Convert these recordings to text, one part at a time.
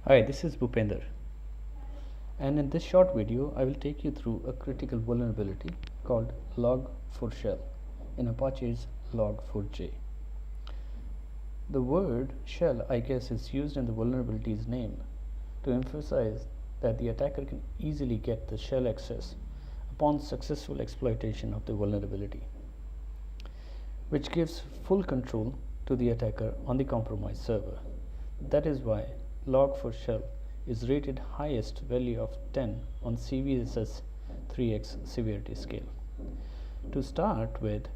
Hi, this is Bhupender, and in this short video I will take you through a critical vulnerability called log4 shell in Apache's log4j. The word shell, I guess, is used in the vulnerability's name to emphasize that the attacker can easily get the shell access upon successful exploitation of the vulnerability, which gives full control to the attacker on the compromised server. That is why log4 shell is rated highest value of 10 on CVSS 3x severity scale. To start with,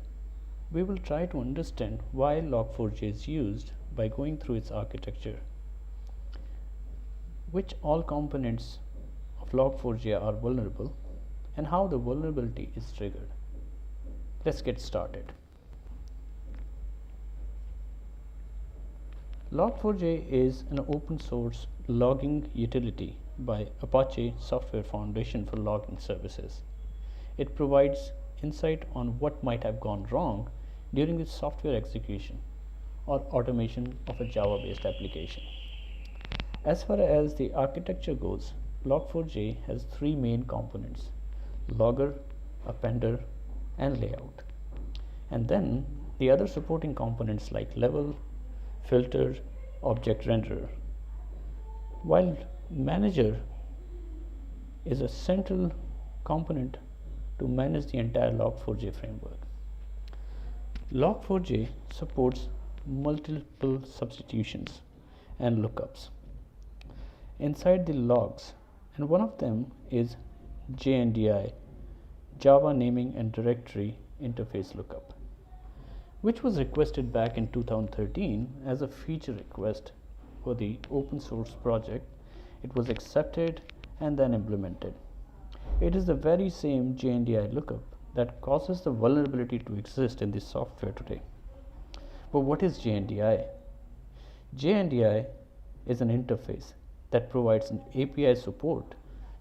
we will try to understand why log4j is used by going through its architecture, which all components of log4j are vulnerable, and how the vulnerability is triggered. Let's get started. Log4j is an open source logging utility by Apache Software Foundation for logging services. It provides insight on what might have gone wrong during the software execution or automation of a Java-based application. As far as the architecture goes, log4j has three main components: logger, appender, and layout. And then the other supporting components like level, filter, object renderer. While manager is a central component to manage the entire log4j framework. Log4j supports multiple substitutions and lookups inside the logs, and one of them is JNDI, Java Naming and Directory Interface Lookup, which was requested back in 2013 as a feature request for the open source project. It was accepted and then implemented. It is the very same JNDI lookup that causes the vulnerability to exist in this software today. But what is JNDI? JNDI is an interface that provides an API support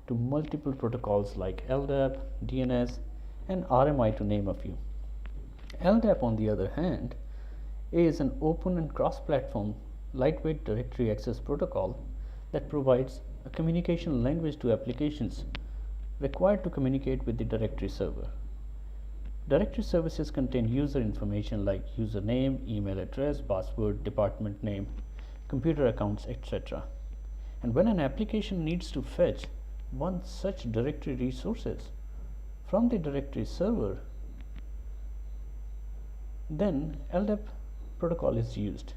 to multiple protocols like LDAP, DNS, and RMI, to name a few. LDAP, on the other hand, is an open and cross-platform lightweight directory access protocol that provides a communication language to applications required to communicate with the directory server. Directory services contain user information like username, email address, password, department name, computer accounts, etc. And when an application needs to fetch one such directory resources from the directory server, then LDAP protocol is used.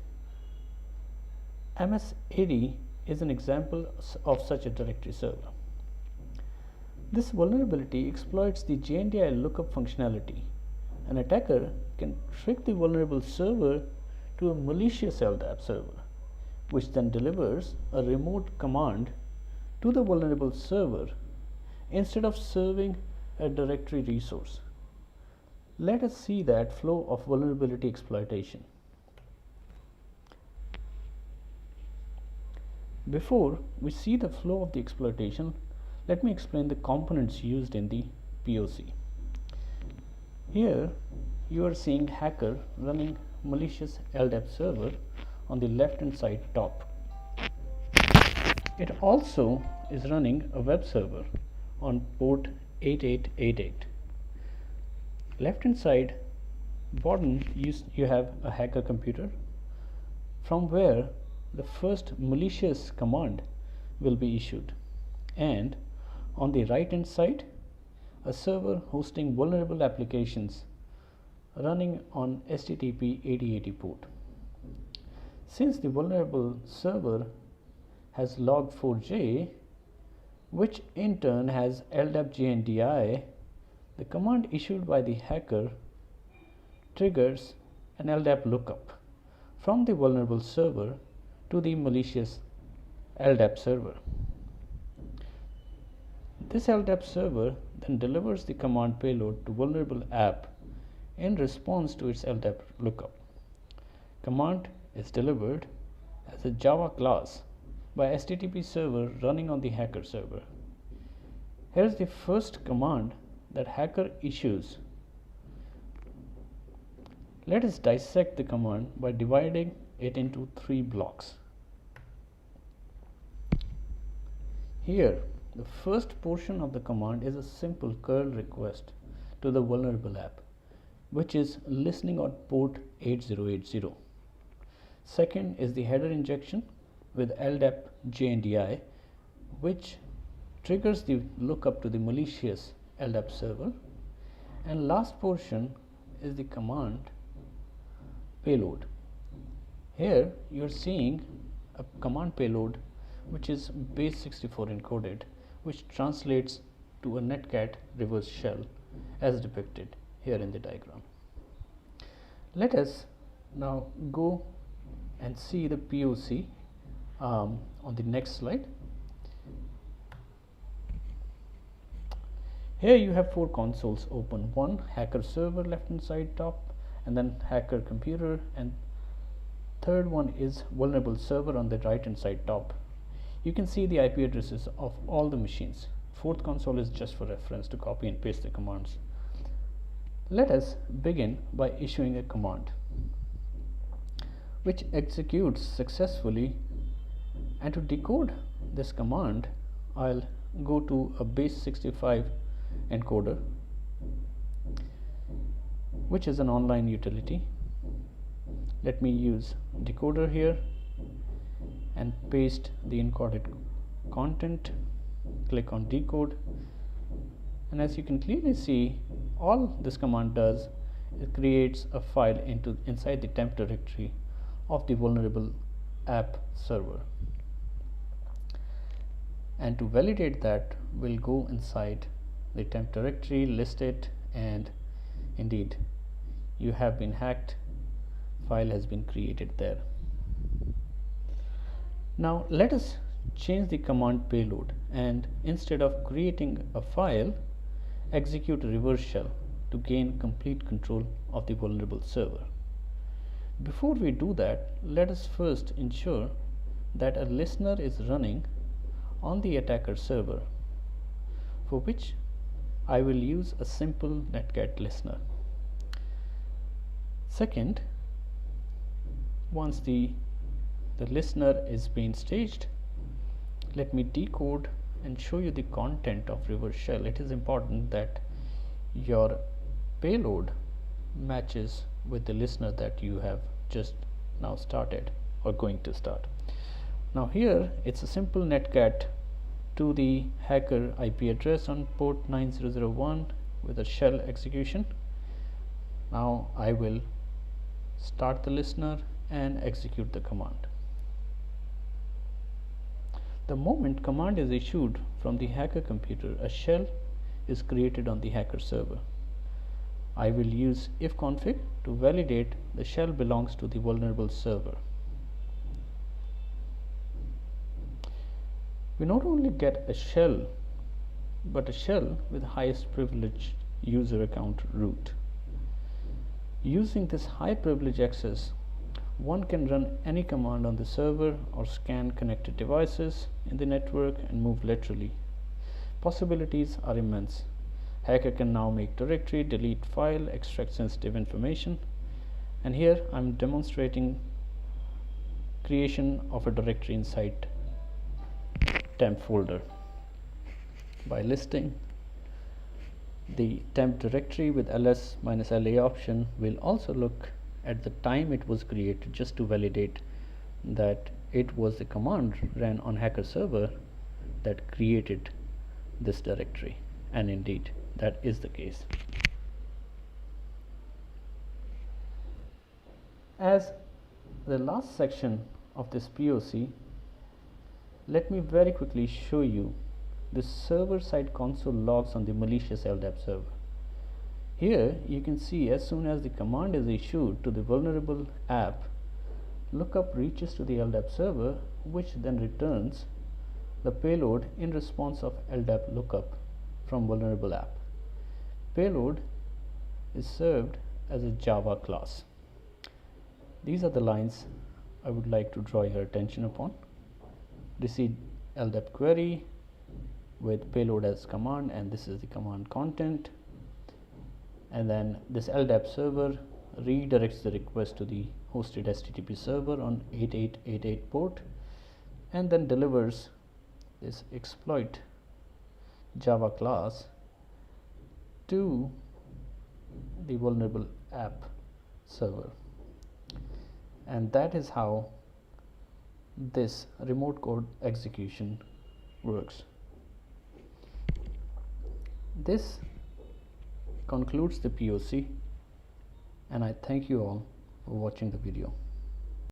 MS80 is an example of such a directory server. This vulnerability exploits the JNDI lookup functionality. An attacker can trick the vulnerable server to a malicious LDAP server, which then delivers a remote command to the vulnerable server instead of serving a directory resource. Let us see that flow of vulnerability exploitation. Before we see the flow of the exploitation, let me explain the components used in the POC. Here you are seeing hacker running malicious LDAP server on the left hand side top. It also is running a web server on port 8888. Left hand side bottom you have a hacker computer from where the first malicious command will be issued, and on the right hand side a server hosting vulnerable applications running on HTTP 8080 port. Since the vulnerable server has log4j, which in turn has LDAP JNDI, the command issued by the hacker triggers an LDAP lookup from the vulnerable server to the malicious LDAP server. This LDAP server then delivers the command payload to vulnerable app in response to its LDAP lookup. Command is delivered as a Java class by HTTP server running on the hacker server. Here is the first command that hacker issues. Let us dissect the command by dividing it into three blocks. Here, the first portion of the command is a simple curl request to the vulnerable app, which is listening on port 8080. Second is the header injection with LDAP JNDI, which triggers the lookup to the malicious LDAP server. And last portion is the command payload. Here you are seeing a command payload which is base64 encoded, which translates to a netcat reverse shell as depicted here in the diagram. Let us now go and see the POC on the next slide. Here you have 4 consoles open, one hacker server left hand side top, and then hacker computer, and third one is vulnerable server on the right hand side top. You can see the IP addresses of all the machines. Fourth console is just for reference to copy and paste the commands. Let us begin by issuing a command which executes successfully, and to decode this command I'll go to a base65 encoder, which is an online utility. Let me use decoder here and paste the encoded content. Click on decode, and as you can clearly see, all this command does, it creates a file inside the temp directory of the vulnerable app server. And to validate that, we'll go inside the temp directory, list it, and indeed you have been hacked. File has been created there. Now let us change the command payload, and instead of creating a file, execute a reverse shell to gain complete control of the vulnerable server. Before we do that, let us first ensure that a listener is running on the attacker server, for which I will use a simple netcat listener. Second, once the listener is being staged, let me decode and show you the content of reverse shell. It is important that your payload matches with the listener that you have just now started or going to start. Now here it's a simple netcat to the hacker IP address on port 9001 with a shell execution. Now I will start the listener and execute the command. The moment command is issued from the hacker computer, a shell is created on the hacker server. I will use ifconfig to validate the shell belongs to the vulnerable server. We not only get a shell, but a shell with highest privilege user account root. Using this high privilege access, one can run any command on the server or scan connected devices in the network and move laterally. Possibilities are immense. Hacker can now make directory, delete file, extract sensitive information, and here I'm demonstrating creation of a directory inside temp folder by listing the temp directory with ls-la option. Will also look at the time it was created, just to validate that it was the command ran on hacker server that created this directory, and indeed that is the case. As the last section of this POC, let me very quickly show you the server-side console logs on the malicious LDAP server. Here you can see, as soon as the command is issued to the vulnerable app, lookup reaches to the LDAP server, which then returns the payload in response of LDAP lookup from vulnerable app. Payload is served as a Java class. These are the lines I would like to draw your attention upon. Receive LDAP query with payload as command, and this is the command content, and then this LDAP server redirects the request to the hosted HTTP server on 8888 port, and then delivers this exploit Java class to the vulnerable app server, and that is how this remote code execution works. This concludes the POC, and I thank you all for watching the video.